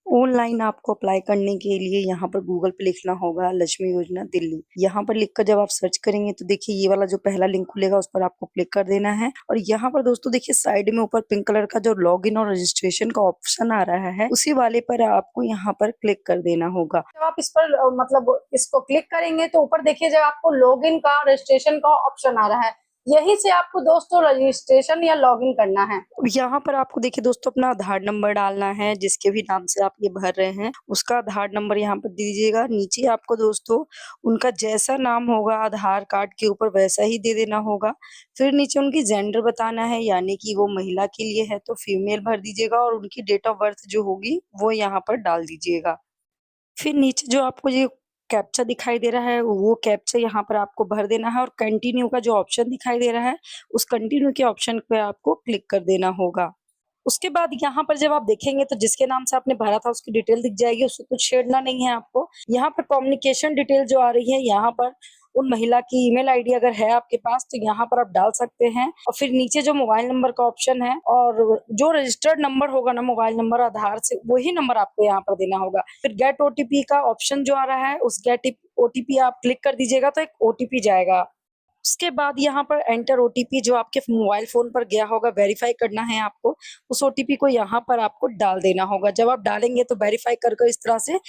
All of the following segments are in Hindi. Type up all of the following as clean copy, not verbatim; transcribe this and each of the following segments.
ऑनलाइन आपको अप्लाई करने के लिए यहाँ पर गूगल पे लिखना होगा लक्ष्मी योजना दिल्ली। यहाँ पर लिखकर जब आप सर्च करेंगे तो देखिए ये वाला जो पहला लिंक खुलेगा उस पर आपको क्लिक कर देना है। और यहाँ पर दोस्तों देखिए साइड में ऊपर पिंक कलर का जो लॉगिन और रजिस्ट्रेशन का ऑप्शन आ रहा है उसी वाले पर आपको यहाँ पर क्लिक कर देना होगा। जब आप इस पर मतलब इसको क्लिक करेंगे तो ऊपर देखिए जब आपको लॉगिन का रजिस्ट्रेशन का ऑप्शन आ रहा है, यहीं से आपको दोस्तों रजिस्ट्रेशन या लॉगिन करना है। यहाँ पर आपको देखिए दोस्तों अपना आधार नंबर डालना है, जिसके भी नाम से आप ये भर रहे हैं उसका आधार नंबर यहाँ पर दीजिएगा। नीचे आपको दोस्तों उनका जैसा नाम होगा आधार कार्ड के ऊपर वैसा ही दे देना होगा। फिर नीचे उनकी जेंडर बताना है, यानी कि वो महिला के लिए है तो फीमेल भर दीजिएगा और उनकी डेट ऑफ बर्थ जो होगी वो यहाँ पर डाल दीजिएगा। फिर नीचे जो आपको ये कैप्चा दिखाई दे रहा है वो कैप्चा यहाँ पर आपको भर देना है और कंटिन्यू का जो ऑप्शन दिखाई दे रहा है उस कंटिन्यू के ऑप्शन पे आपको क्लिक कर देना होगा। उसके बाद यहाँ पर जब आप देखेंगे तो जिसके नाम से आपने भरा था उसकी डिटेल दिख जाएगी, उसको कुछ छेड़ना नहीं है आपको। यहाँ पर कम्युनिकेशन डिटेल जो आ रही है यहाँ पर उन महिला की ईमेल आईडी अगर है आपके पास तो यहाँ पर आप डाल सकते हैं। और फिर नीचे जो मोबाइल नंबर का ऑप्शन है और जो रजिस्टर्ड नंबर होगा ना मोबाइल नंबर आधार से वही नंबर आपको यहाँ पर देना होगा। फिर गेट ओटीपी का ऑप्शन जो आ रहा है उस गेट ओटीपी आप क्लिक कर दीजिएगा तो एक ओटीपी जाएगा। उसके बाद यहाँ पर एंटर ओटीपी जो आपके मोबाइल फोन पर गया होगा वेरीफाई करना है आपको, उस ओटीपी को यहाँ पर आपको डाल देना होगा। जब आप डालेंगे तो वेरीफाई कर इस तरह से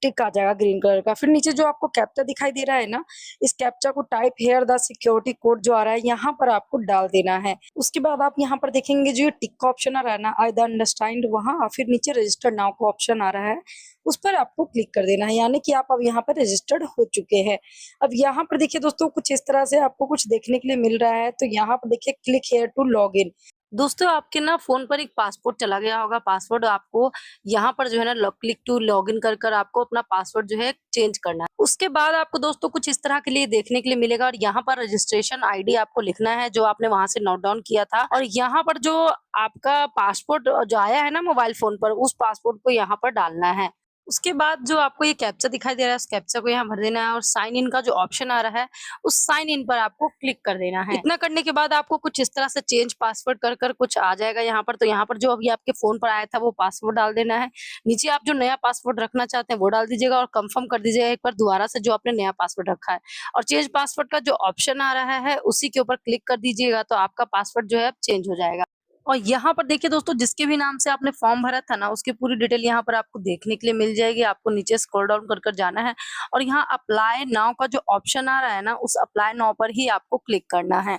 टिक आ जाएगा ग्रीन कलर का। फिर नीचे जो आपको कैप्चा दिखाई दे रहा है ना, इस कैप्चा को type here the security code जो आ रहा है यहाँ पर आपको डाल देना है। उसके बाद आप यहाँ पर देखेंगे जो टिक का ऑप्शन आ रहा है ना आई द अंडरस्टैंड, वहाँ फिर नीचे रजिस्टर्ड नाउ का ऑप्शन आ रहा है उस पर आपको क्लिक कर देना है, यानी कि आप अब यहाँ पर रजिस्टर्ड हो चुके हैं। अब यहाँ पर देखिए दोस्तों कुछ इस तरह से आपको कुछ देखने के लिए मिल रहा है। तो यहाँ पर देखिए click here to log in. दोस्तों आपके ना फोन पर एक पासवर्ड चला गया होगा, पासवर्ड आपको यहाँ पर जो है ना क्लिक टू लॉगिन कर आपको अपना पासवर्ड जो है चेंज करना है। उसके बाद आपको दोस्तों कुछ इस तरह के लिए देखने के लिए मिलेगा और यहाँ पर रजिस्ट्रेशन आईडी आपको लिखना है जो आपने वहां से नोट डाउन किया था। और यहाँ पर जो आपका पासपोर्ट जो आया है ना मोबाइल फोन पर उस पासपोर्ट को यहाँ पर डालना है। उसके बाद जो आपको ये कैप्चा दिखाई दे रहा है उस कैप्चा को यहाँ भर देना है और साइन इन का जो ऑप्शन आ रहा है उस साइन इन पर आपको क्लिक कर देना है। इतना करने के बाद आपको कुछ इस तरह से चेंज पासवर्ड कर कुछ आ जाएगा यहाँ पर। तो यहाँ पर जो अभी आपके फोन पर आया था वो पासवर्ड डाल देना है। नीचे आप जो नया पासवर्ड रखना चाहते हैं वो डाल दीजिएगा और कंफर्म कर दीजिएगा एक बार दोबारा से जो आपने नया पासवर्ड रखा है। और चेंज पासवर्ड का जो ऑप्शन आ रहा है उसी के ऊपर क्लिक कर दीजिएगा तो आपका पासवर्ड जो है अब चेंज हो जाएगा। और यहाँ पर देखिए दोस्तों जिसके भी नाम से आपने फॉर्म भरा था ना उसकी पूरी डिटेल यहाँ पर आपको देखने के लिए मिल जाएगी। आपको नीचे स्क्रॉल डाउन कर जाना है और यहाँ अप्लाई नाउ का जो ऑप्शन आ रहा है ना उस अप्लाई नाउ पर ही आपको क्लिक करना है।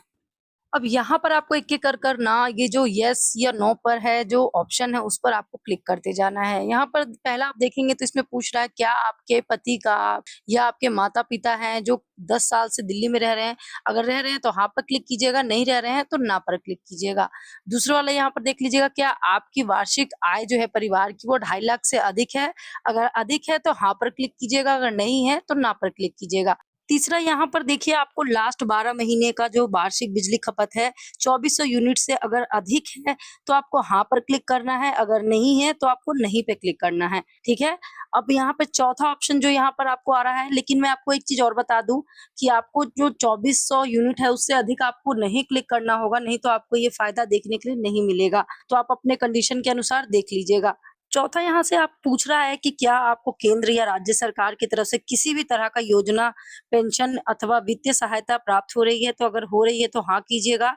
अब यहाँ पर आपको एक-एक कर ना ये जो यस या नो पर है जो ऑप्शन है उस पर आपको क्लिक करते जाना है। यहाँ पर पहला आप देखेंगे तो इसमें पूछ रहा है क्या आपके पति का या आपके माता-पिता हैं जो 10 साल से दिल्ली में रह रहे हैं? अगर रह रहे हैं तो हाँ पर क्लिक कीजिएगा, नहीं रह रहे हैं तो ना पर क्लिक कीजिएगा। दूसरा वाला यहाँ पर देख लीजिएगा क्या आपकी वार्षिक आय जो है परिवार की वो 2.5 लाख से अधिक है? अगर अधिक है तो हाँ पर क्लिक कीजिएगा, अगर नहीं है तो ना पर क्लिक कीजिएगा। तीसरा यहाँ पर देखिए आपको लास्ट 12 महीने का जो वार्षिक बिजली खपत है 2400 यूनिट से अगर अधिक है तो आपको हाँ पर क्लिक करना है, अगर नहीं है तो आपको नहीं पे क्लिक करना है। ठीक है। अब यहाँ पे चौथा ऑप्शन जो यहाँ पर आपको आ रहा है, लेकिन मैं आपको एक चीज और बता दूं कि आपको जो 2400 यूनिट है उससे अधिक आपको नहीं क्लिक करना होगा, नहीं तो आपको ये फायदा देखने के लिए नहीं मिलेगा। तो आप अपने कंडीशन के अनुसार देख लीजिएगा। चौथा यहाँ से आप पूछ रहा है कि क्या आपको केंद्र या राज्य सरकार की तरफ से किसी भी तरह का योजना, पेंशन अथवा वित्तीय सहायता प्राप्त हो रही है? तो अगर हो रही है तो हाँ कीजिएगा,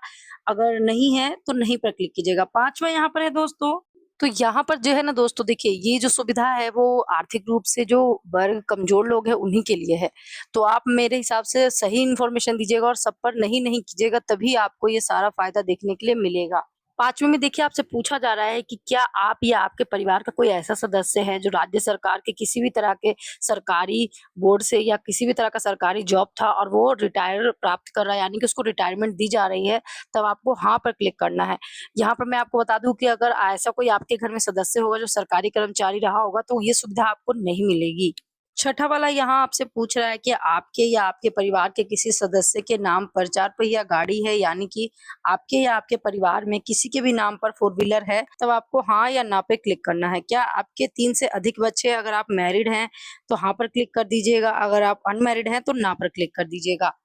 अगर नहीं है तो नहीं पर क्लिक कीजिएगा। पांचवा यहाँ पर है दोस्तों, तो यहाँ पर जो है ना दोस्तों देखिए ये जो सुविधा है वो आर्थिक रूप से जो वर्ग कमजोर लोग हैं उन्हीं के लिए है। तो आप मेरे हिसाब से सही इन्फॉर्मेशन दीजिएगा और सब पर नहीं नहीं कीजिएगा, तभी आपको ये सारा फायदा देखने के लिए मिलेगा। पांचवे में देखिए आपसे पूछा जा रहा है कि क्या आप या आपके परिवार का कोई ऐसा सदस्य है जो राज्य सरकार के किसी भी तरह के सरकारी बोर्ड से या किसी भी तरह का सरकारी जॉब था और वो रिटायर प्राप्त कर रहा है, यानी कि उसको रिटायरमेंट दी जा रही है, तब आपको हाँ पर क्लिक करना है। यहाँ पर मैं आपको बता दूं कि अगर ऐसा कोई आपके घर में सदस्य होगा जो सरकारी कर्मचारी रहा होगा तो ये सुविधा आपको नहीं मिलेगी। छठा वाला यहाँ आपसे पूछ रहा है कि आपके या आपके परिवार के किसी सदस्य के नाम पर 4 पहिया गाड़ी है, यानी कि आपके या आपके परिवार में किसी के भी नाम पर 4 व्हीलर है, तब आपको हाँ या ना पे क्लिक करना है। क्या आपके 3 से अधिक बच्चे, अगर आप मैरिड हैं तो हाँ पर क्लिक कर दीजिएगा, अगर आप अनमैरिड हैं तो ना पर क्लिक कर दीजिएगा।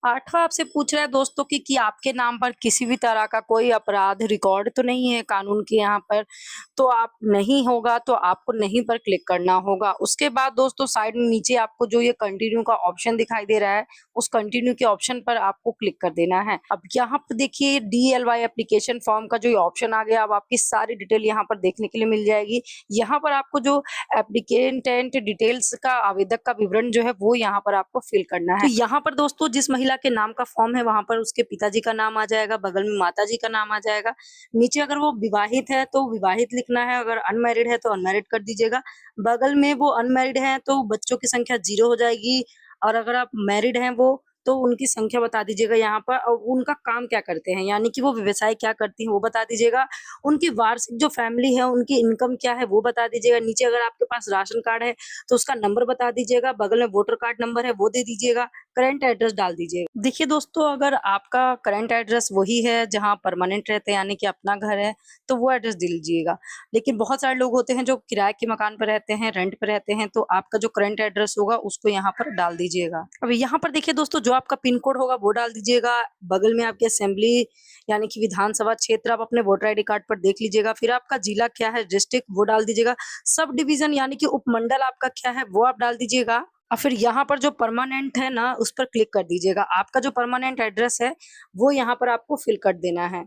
8वां आपसे पूछ रहा है दोस्तों कि आपके नाम पर किसी भी तरह का कोई अपराध रिकॉर्ड तो नहीं है कानून के यहाँ पर, तो आप नहीं होगा तो आपको नहीं पर क्लिक करना होगा। उसके बाद दोस्तों साइड में नीचे आपको जो ये कंटिन्यू का ऑप्शन दिखाई दे रहा है, उस कंटिन्यू के ऑप्शन पर आपको क्लिक कर देना है। अब यहाँ पर देखिए DLY एप्लीकेशन फॉर्म का जो ये ऑप्शन आ गया, अब आपकी सारी डिटेल यहाँ पर देखने के लिए मिल जाएगी। यहाँ पर आपको जो एप्लीकेंटेंट डिटेल्स का आवेदक का विवरण जो है वो यहाँ पर आपको फिल करना है। तो यहाँ पर दोस्तों जिस महिला के नाम का फॉर्म है वहां पर उसके पिताजी का नाम आ जाएगा, बगल में माताजी का नाम आ जाएगा। नीचे अगर वो विवाहित है तो विवाहित लिखना है, अगर अनमैरिड है तो अनमैरिड कर दीजिएगा। बगल में वो अनमैरिड है तो बच्चों की संख्या 0 हो जाएगी, और अगर आप मैरिड हैं वो तो उनकी संख्या बता दीजिएगा यहाँ पर, और उनका काम क्या करते हैं यानी कि वो व्यवसाय क्या करती हैं वो बता दीजिएगा। उनकी वार्षिक जो फैमिली है उनकी इनकम क्या है वो बता दीजिएगा। नीचे अगर आपके पास राशन कार्ड है तो उसका नंबर बता दीजिएगा, बगल में वोटर कार्ड नंबर है वो दे दीजिएगा, करंट एड्रेस डाल दीजिएगा। देखिए दोस्तों अगर आपका करंट एड्रेस वही है जहाँ परमानेंट रहते हैं यानी कि अपना घर है तो वो एड्रेस दे दीजिएगा। लेकिन बहुत सारे लोग होते हैं जो किराए के मकान पर रहते हैं, रेंट पर रहते हैं, तो आपका जो करंट एड्रेस होगा उसको यहाँ पर डाल दीजिएगा। अब यहाँ पर देखिए दोस्तों जो आपका पिन कोड होगा वो डाल दीजिएगा। बगल में आपकी असेंबली यानी कि विधानसभा क्षेत्र आप अपने वोटर ID कार्ड पर देख लीजिएगा। फिर आपका जिला क्या है, डिस्ट्रिक्ट, वो डाल दीजिएगा। सब डिवीजन यानी कि उपमंडल आपका क्या है वो आप डाल दीजिएगा। और फिर यहाँ पर जो परमानेंट है ना उस पर क्लिक कर दीजिएगा। आपका जो परमानेंट एड्रेस है वो यहाँ पर आपको फिल कर देना है।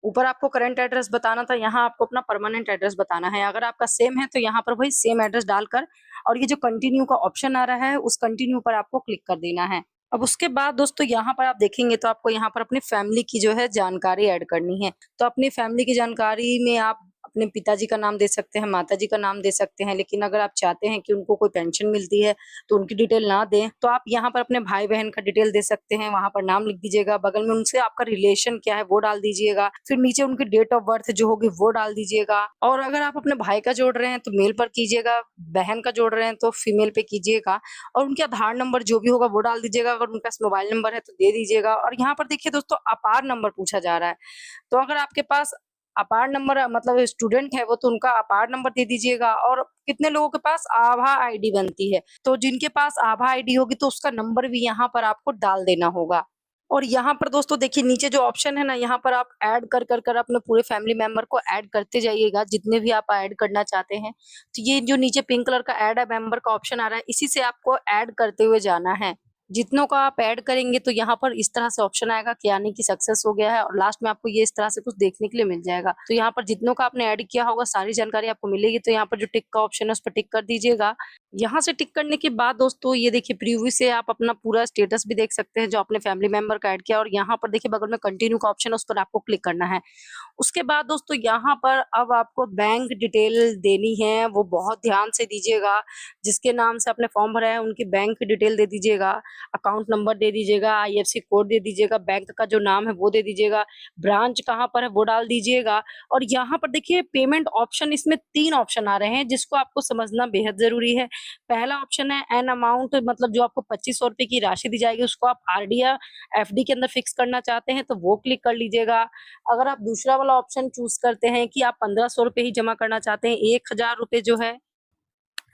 ऊपर आपको करंट एड्रेस बताना था, यहाँ आपको अपना परमानेंट एड्रेस बताना है। अगर आपका सेम है तो यहाँ पर वही सेम एड्रेस डालकर, और ये जो कंटिन्यू का ऑप्शन आ रहा है उस कंटिन्यू पर आपको क्लिक कर देना है। अब उसके बाद दोस्तों यहाँ पर आप देखेंगे तो आपको यहाँ पर अपनी फैमिली की जो है जानकारी ऐड करनी है। तो अपनी फैमिली की जानकारी में आप अपने पिताजी का नाम दे सकते हैं, माताजी का नाम दे सकते हैं, लेकिन अगर आप चाहते हैं कि उनको कोई पेंशन मिलती है तो उनकी डिटेल ना दें तो आप यहाँ पर अपने भाई बहन का डिटेल दे सकते हैं। वहां पर नाम लिख दीजिएगा, बगल में उनसे आपका रिलेशन क्या है वो डाल दीजिएगा, फिर नीचे उनकी डेट ऑफ बर्थ जो होगी वो डाल दीजिएगा। और अगर आप अपने भाई का जोड़ रहे हैं तो मेल पर कीजिएगा, बहन का जोड़ रहे हैं तो फीमेल पे कीजिएगा, और उनके आधार नंबर जो भी होगा वो डाल दीजिएगा। अगर उनके पास मोबाइल नंबर है तो दे दीजिएगा। और यहाँ पर देखिए दोस्तों अपार नंबर पूछा जा रहा है, तो अगर आपके पास अपार नंबर मतलब स्टूडेंट है वो तो उनका अपार नंबर दे दीजिएगा। और कितने लोगों के पास आभा ID बनती है, तो जिनके पास आभा ID होगी तो उसका नंबर भी यहाँ पर आपको डाल देना होगा। और यहाँ पर दोस्तों देखिए नीचे जो ऑप्शन है ना, यहाँ पर आप ऐड कर अपने पूरे फैमिली मेंबर को ऐड करते जाइएगा, जितने भी आप ऐड करना चाहते हैं। तो ये जो नीचे पिंक कलर का ऐड अ मेंबर का ऑप्शन आ रहा है, इसी से आपको ऐड करते हुए जाना है। जितनों का आप ऐड करेंगे तो यहाँ पर इस तरह से ऑप्शन आएगा कि यानी कि सक्सेस हो गया है, और लास्ट में आपको ये इस तरह से कुछ देखने के लिए मिल जाएगा। तो यहाँ पर जितनों का आपने ऐड किया होगा सारी जानकारी आपको मिलेगी। तो यहाँ पर जो टिक का ऑप्शन है उस पर टिक कर दीजिएगा। यहाँ से टिक करने के बाद दोस्तों ये देखिए प्रीव्यू से आप अपना पूरा स्टेटस भी देख सकते हैं जो अपने फैमिली मेंबर का ऐड किया। और यहाँ पर देखिए बगल में कंटिन्यू का ऑप्शन है, उस पर आपको क्लिक करना है। उसके बाद दोस्तों यहाँ पर अब आपको बैंक डिटेल देनी है, वो बहुत ध्यान से दीजिएगा। जिसके नाम से आपने फॉर्म भरा है उनकी बैंक की डिटेल दे दीजिएगा, अकाउंट नंबर दे दीजिएगा, IFSC कोड दे दीजिएगा, बैंक का जो नाम है वो दे दीजिएगा, ब्रांच कहाँ पर है वो डाल दीजिएगा। और यहाँ पर देखिए पेमेंट ऑप्शन, इसमें 3 ऑप्शन आ रहे हैं जिसको आपको समझना बेहद जरूरी है। पहला ऑप्शन है एन अमाउंट, मतलब जो आपको 2500 रुपए की राशि दी जाएगी उसको आप RD या FD के अंदर फिक्स करना चाहते हैं तो वो क्लिक कर लीजिएगा। अगर आप दूसरा वाला ऑप्शन चूज करते हैं कि आप 1500 रुपए ही जमा करना चाहते हैं, 1000 रुपए जो है,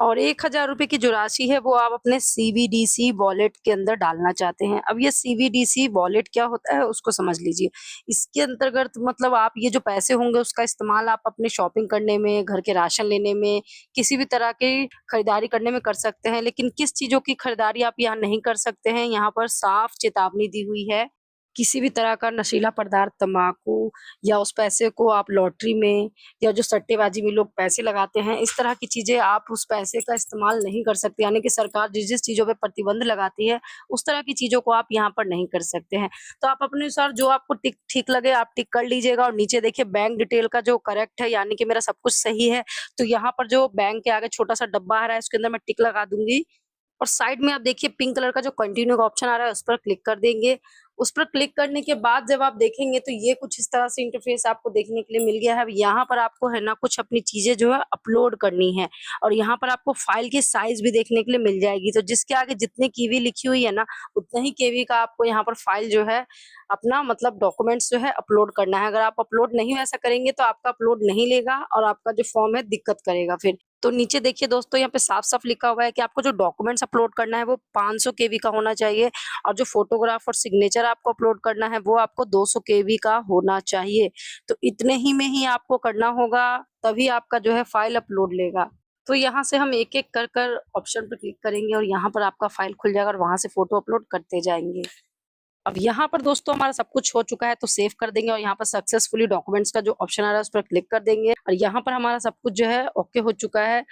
और 1000 रुपए की जो राशि है वो आप अपने CBDC वॉलेट के अंदर डालना चाहते हैं। अब ये CBDC वॉलेट क्या होता है उसको समझ लीजिए। इसके अंतर्गत मतलब आप ये जो पैसे होंगे उसका इस्तेमाल आप अपने शॉपिंग करने में, घर के राशन लेने में, किसी भी तरह की खरीदारी करने में कर सकते हैं। लेकिन किस चीजों की खरीदारी आप यहाँ नहीं कर सकते हैं, यहाँ पर साफ चेतावनी दी हुई है। किसी भी तरह का नशीला पदार्थ, तम्बाकू, या उस पैसे को आप लॉटरी में या जो सट्टेबाजी में लोग पैसे लगाते हैं, इस तरह की चीजें आप उस पैसे का इस्तेमाल नहीं कर सकते। यानी कि सरकार जिस जिस चीजों पे प्रतिबंध लगाती है उस तरह की चीजों को आप यहाँ पर नहीं कर सकते हैं। तो आप अपने अनुसार जो आपको टिक ठीक लगे आप टिक कर लीजिएगा। और नीचे देखिए बैंक डिटेल का जो करेक्ट है, यानी कि मेरा सब कुछ सही है, तो यहाँ पर जो बैंक के आगे छोटा सा डब्बा आ रहा है उसके अंदर मैं टिक लगा दूंगी। और साइड में आप देखिए पिंक कलर का जो कंटिन्यू का ऑप्शन आ रहा है उस पर क्लिक कर देंगे। उस पर क्लिक करने के बाद जब आप देखेंगे तो ये कुछ इस तरह से इंटरफेस आपको देखने के लिए मिल गया है। अब यहाँ पर आपको है ना कुछ अपनी चीजें जो है अपलोड करनी है, और यहाँ पर आपको फाइल की साइज भी देखने के लिए मिल जाएगी। तो जिसके आगे जितने केवी लिखी हुई है ना उतना ही केवी का आपको यहाँ पर फाइल जो है अपना मतलब डॉक्यूमेंट्स जो है अपलोड करना है। अगर आप अपलोड नहीं वैसा करेंगे तो आपका अपलोड नहीं लेगा और आपका जो फॉर्म है दिक्कत करेगा फिर। तो नीचे देखिए दोस्तों यहाँ पे साफ-साफ लिखा हुआ है कि आपको जो डॉक्यूमेंट्स अपलोड करना है वो 500 केबी का होना चाहिए और जो फ़ोटोग्राफ और सिग्नेचर आपको अपलोड करना है वो आपको 200 केबी का होना चाहिए। तो इतने ही में ही आपको करना होगा, तभी आपका जो है फाइल अपलोड लेगा। तो यहाँ से हम एक-एक कर ऑप्शन पे क्लिक करेंगे और यहाँ पर आपका फाइल खुल जाएगा और वहाँ से फ़ोटो अपलोड करते जाएँगे। अब यहाँ पर दोस्तों हमारा सब कुछ हो चुका है तो सेव कर देंगे और यहाँ पर सक्सेसफुली डॉक्यूमेंट्स का जो ऑप्शन आ रहा है उस पर क्लिक कर देंगे और यहाँ पर हमारा सब कुछ जो है ओके हो चुका है।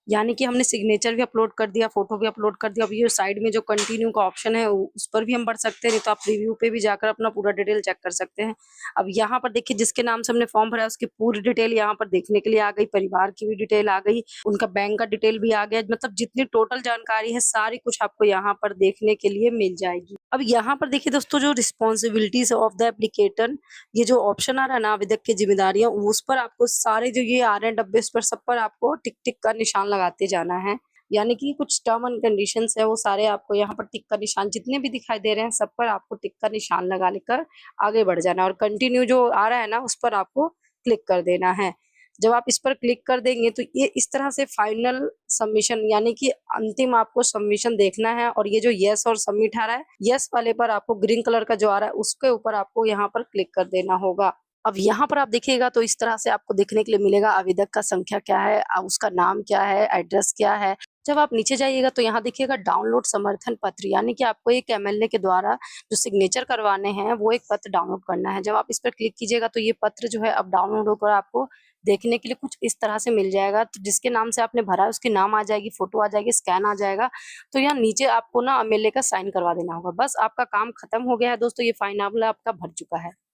यानी कि हमने सिग्नेचर भी अपलोड कर दिया, फ़ोटो भी अपलोड कर दिया। अब ये साइड में जो कंटिन्यू का ऑप्शन है उस पर भी हम बढ़ सकते हैं, नहीं तो आप रिव्यू पे भी जाकर अपना पूरा डिटेल चेक कर सकते हैं। अब यहाँ पर देखिए जिसके नाम से हमने फॉर्म भरा है उसकी पूरी डिटेल यहाँ पर देखने के लिए आ गई, परिवार की भी डिटेल आ गई, उनका बैंक का डिटेल भी आ गया, मतलब जितनी टोटल जानकारी है सारी कुछ आपको यहाँ पर देखने के लिए मिल जाएगी। अब यहाँ पर देखिए दोस्तों जो रिस्पॉन्सिबिलिटीज़ ऑफ द एप्लीकेटर, ये जो ऑप्शन आ रहा है ना आवेदक की जिम्मेदारियां, उस पर आपको सारे जो ये आ रहे हैं डब्बे, इस पर सब पर आपको टिक टिक का निशान लगाते जाना है। यानी कि कुछ टर्म एंड कंडीशंस है वो सारे आपको यहाँ पर टिक का निशान जितने भी दिखाई दे रहे हैं सब पर आपको टिक का निशान लगा लेकर आगे बढ़ जाना है और कंटिन्यू जो आ रहा है ना उस पर आपको क्लिक कर देना है। जब आप इस पर क्लिक कर देंगे तो ये इस तरह से फाइनल सबमिशन यानी कि अंतिम आपको सबमिशन देखना है और ये जो यस और सबमिट आ रहा है, यस वाले पर आपको ग्रीन कलर का जो आ रहा है उसके ऊपर आपको यहाँ पर क्लिक कर देना होगा। अब यहाँ पर आप देखिएगा तो इस तरह से आपको देखने के लिए मिलेगा आवेदक का संख्या क्या है, उसका नाम क्या है, एड्रेस क्या है। जब आप नीचे जाइएगा तो यहाँ देखिएगा डाउनलोड समर्थन पत्र, यानी कि आपको एक एमएलए के द्वारा जो सिग्नेचर करवाने हैं वो एक पत्र डाउनलोड करना है। जब आप इस पर क्लिक कीजिएगा तो ये पत्र जो है अब डाउनलोड होकर आपको देखने के लिए कुछ इस तरह से मिल जाएगा। तो जिसके नाम से आपने भरा है उसकी नाम आ जाएगी, फोटो आ जाएगी, स्कैन आ जाएगा। तो यहाँ नीचे आपको ना एमएलए का साइन करवा देना होगा। बस आपका काम खत्म हो गया है दोस्तों, ये फाइनल आपका भर चुका है।